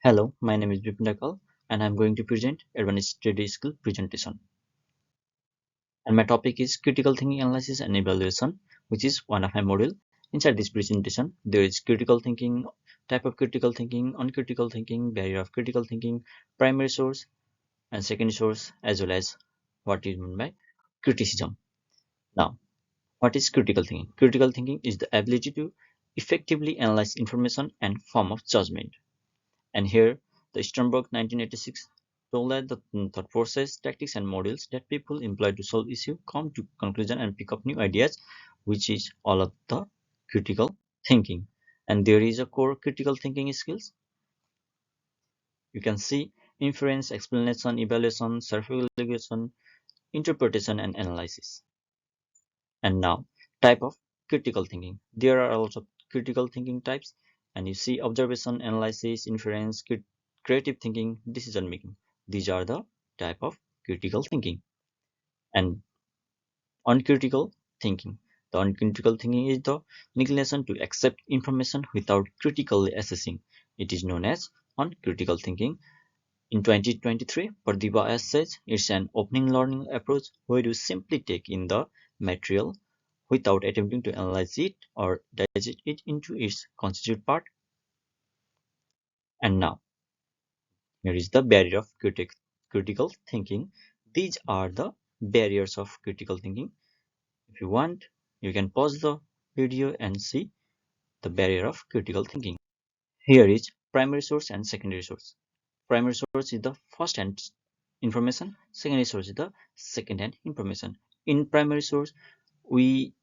Hello, my name is Bipin Dhakal and I'm going to present advanced study skill presentation. And my topic is critical thinking analysis and evaluation, which is one of my module. Inside this presentation, there is critical thinking, type of critical thinking, uncritical thinking, barrier of critical thinking, primary source and secondary source, as well as what is meant by criticism. Now, what is critical thinking? Critical thinking is the ability to effectively analyze information and form of judgment. And here, the Sternberg 1986 told that the thought process, tactics, and models that people employ to solve issues come to conclusion and pick up new ideas, which is all of the critical thinking. And there is a core critical thinking skills. You can see inference, explanation, evaluation, self-evaluation, interpretation, and analysis. And now, type of critical thinking. There are also critical thinking types, and you see observation, analysis, inference, creative thinking, decision making. These are the type of critical thinking. And uncritical thinking. The uncritical thinking is the inclination to accept information without critically assessing. It is known as uncritical thinking. In 2023, Pradibha says it's an opening learning approach where you simply take in the material without attempting to analyze it or digest it into its constituent part. And now, here is the barrier of critical thinking. These are the barriers of critical thinking. If you want, you can pause the video and see the barrier of critical thinking. Here is primary source and secondary source. Primary source is the first-hand information, secondary source is the second-hand information. In primary source, we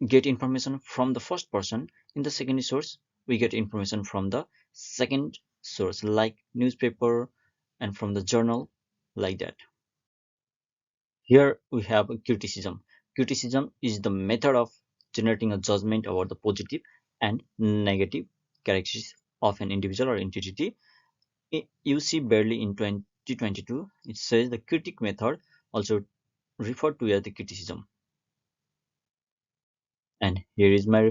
get information from the first person. In the secondary source, we get information from the second source, like newspaper and from the journal, like that. Here we have a criticism. Criticism is the method of generating a judgment about the positive and negative characteristics of an individual or entity. You see barely in 2022, it says the critic method, also referred to as the criticism. And here is my